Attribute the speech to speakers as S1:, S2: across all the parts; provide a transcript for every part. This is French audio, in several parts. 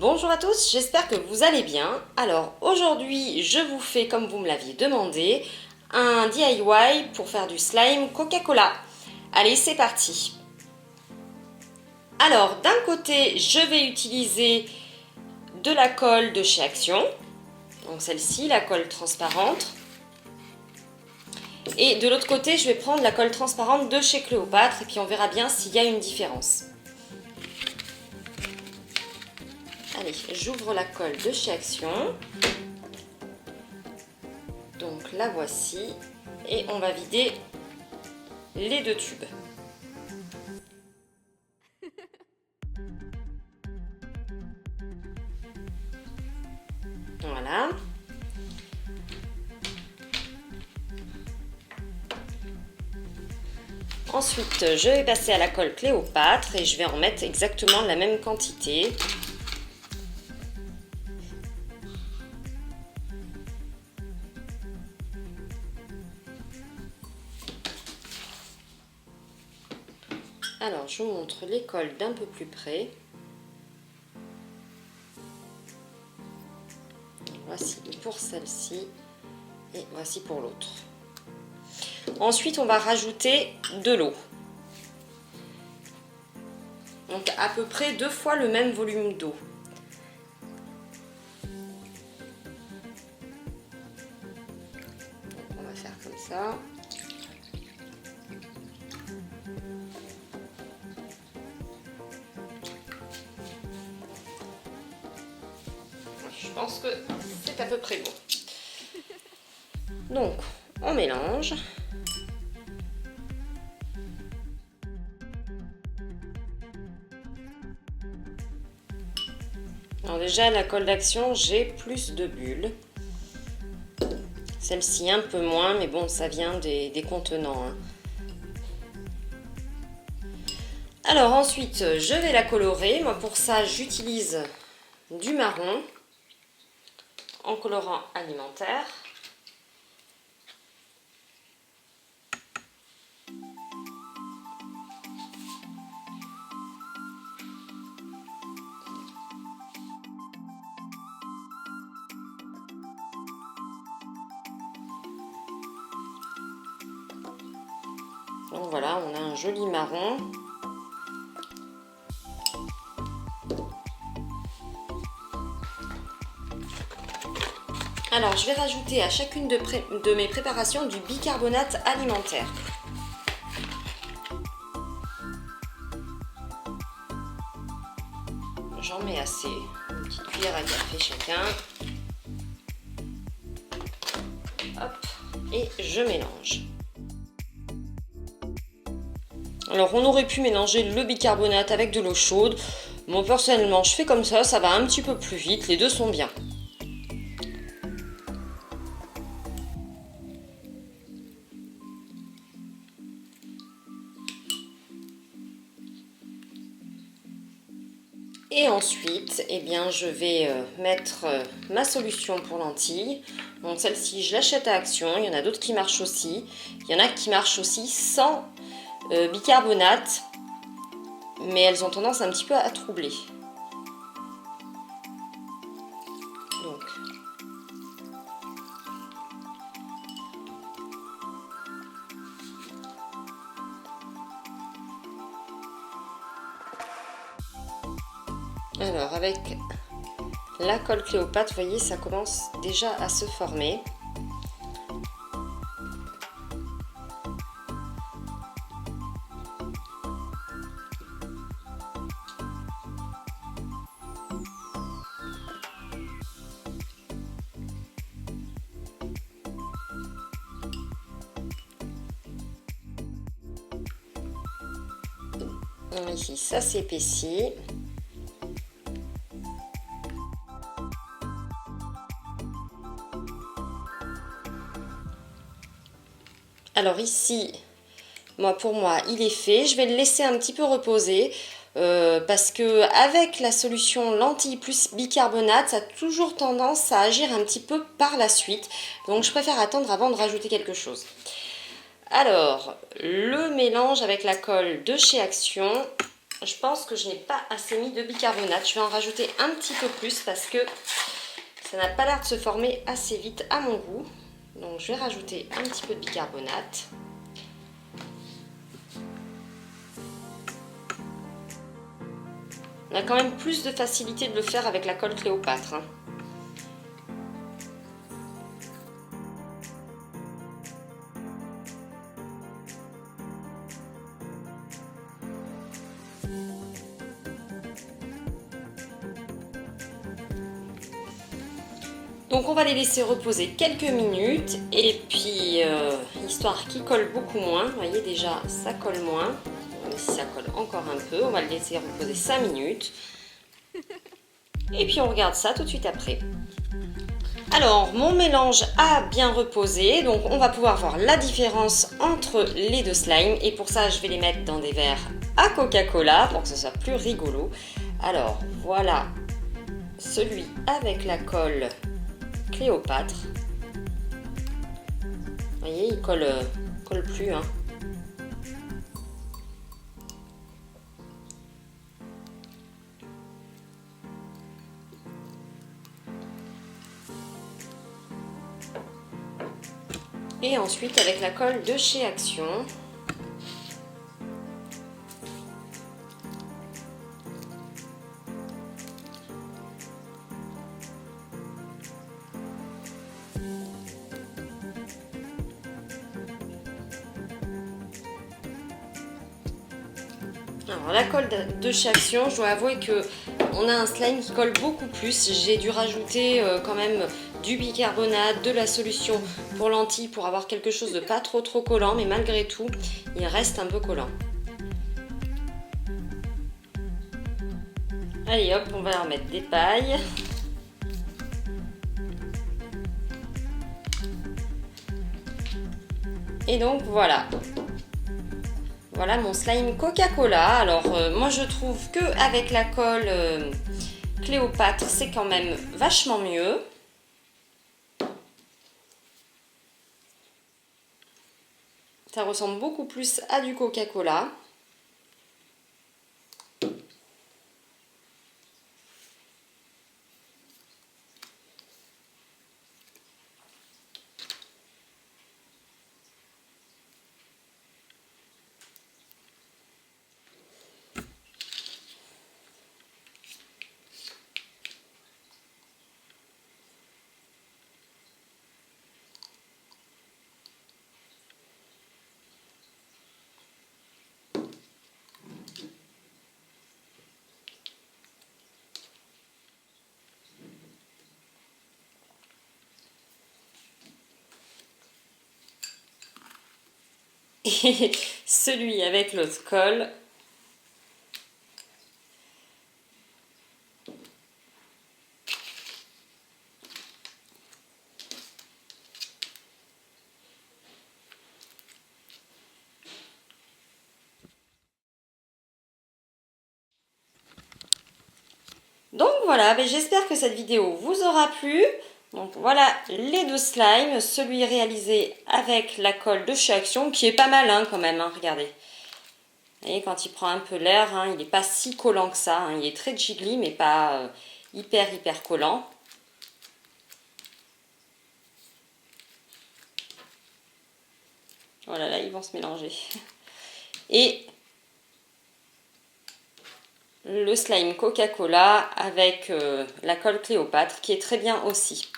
S1: Bonjour à tous, j'espère que vous allez bien. Alors aujourd'hui, je vous fais, comme vous me l'aviez demandé, un DIY pour faire du slime Coca-Cola. Allez, c'est parti. Alors d'un côté, je vais utiliser de la colle de chez Action. Donc celle-ci, la colle transparente. Et de l'autre côté, je vais prendre la colle transparente de chez Cléopâtre et puis on verra bien s'il y a une différence. Allez, j'ouvre la colle de chez Action. Donc la voici. Et on va vider les deux tubes. Voilà. Ensuite, je vais passer à la colle Cléopâtre et je vais en mettre exactement la même quantité. Alors, je vous montre les colles d'un peu plus près. Voici pour celle-ci et voici pour l'autre. Ensuite, on va rajouter de l'eau. Donc à peu près 2 fois le même volume d'eau. On va faire comme ça. Je pense que c'est à peu près bon. Donc, on mélange. Alors déjà, la colle d'Action, j'ai plus de bulles. Celle-ci un peu moins, mais bon, ça vient des contenants. Hein. Alors ensuite, je vais la colorer. Moi, pour ça, j'utilise du marron en colorant alimentaire. Donc voilà, on a un joli marron. Alors, je vais rajouter à chacune de mes préparations du bicarbonate alimentaire. J'en mets assez, une petite cuillère à café chacun. Hop, et je mélange. Alors, on aurait pu mélanger le bicarbonate avec de l'eau chaude. Moi, personnellement, je fais comme ça va un petit peu plus vite, les deux sont bien. Et ensuite, eh bien, je vais mettre ma solution pour lentilles. Donc celle-ci, je l'achète à Action. Il y en a d'autres qui marchent aussi. Il y en a qui marchent aussi sans bicarbonate. Mais elles ont tendance un petit peu à troubler. Donc. Alors avec la colle Cléopâtre, vous voyez, ça commence déjà à se former. Ici, ça s'épaissit. Alors ici, pour moi, il est fait. Je vais le laisser un petit peu reposer parce que avec la solution lentilles plus bicarbonate, ça a toujours tendance à agir un petit peu par la suite. Donc je préfère attendre avant de rajouter quelque chose. Alors, le mélange avec la colle de chez Action, Je pense que je n'ai pas assez mis de bicarbonate. Je vais en rajouter un petit peu plus parce que ça n'a pas l'air de se former assez vite à mon goût. Donc je vais rajouter un petit peu de bicarbonate. On a quand même plus de facilité de le faire avec la colle Cléopâtre, hein. Donc on va les laisser reposer quelques minutes et puis histoire qu'ils collent beaucoup moins. Vous voyez déjà ça colle moins, même si ça colle encore un peu. On va le laisser reposer 5 minutes et puis on regarde ça tout de suite après. Alors mon mélange a bien reposé, donc on va pouvoir voir la différence entre les deux slimes et pour ça je vais les mettre dans des verres à Coca-Cola pour que ce soit plus rigolo. Alors voilà celui avec la colle Cléopâtre. Vous voyez, il colle plus, hein. Et ensuite avec la colle de chez Action. Alors la colle de chez Action, je dois avouer que on a un slime qui colle beaucoup plus. J'ai dû rajouter quand même du bicarbonate, de la solution pour lentilles pour avoir quelque chose de pas trop collant, mais malgré tout, il reste un peu collant. Allez hop, on va leur mettre des pailles. Et donc voilà. Voilà mon slime Coca-Cola. Alors moi je trouve que avec la colle Cléopâtre c'est quand même vachement mieux. Ça ressemble beaucoup plus à du Coca-Cola. Et celui avec l'autre colle. Donc voilà, j'espère que cette vidéo vous aura plu. Donc voilà les deux slimes, celui réalisé avec la colle de chez Action, qui est pas mal hein, quand même, hein, regardez. Vous voyez, quand il prend un peu l'air, hein, il n'est pas si collant que ça, hein, il est très jiggly mais pas hyper collant. Voilà, là ils vont se mélanger. Et le slime Coca-Cola avec la colle Cléopâtre qui est très bien aussi.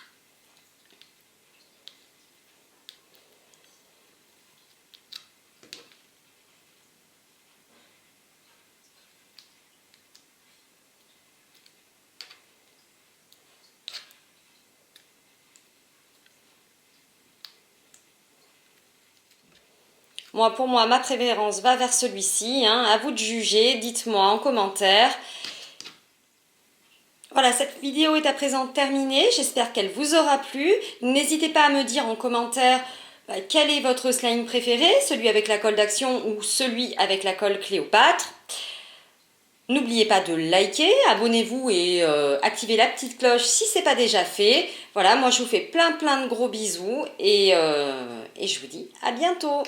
S1: Moi, pour moi, ma préférence va vers celui-ci, hein. À vous de juger, dites-moi en commentaire. Voilà, cette vidéo est à présent terminée, j'espère qu'elle vous aura plu. N'hésitez pas à me dire en commentaire quel est votre slime préféré, celui avec la colle d'Action ou celui avec la colle Cléopâtre. N'oubliez pas de liker, abonnez-vous et activez la petite cloche si ce n'est pas déjà fait. Voilà, moi je vous fais plein de gros bisous et je vous dis à bientôt.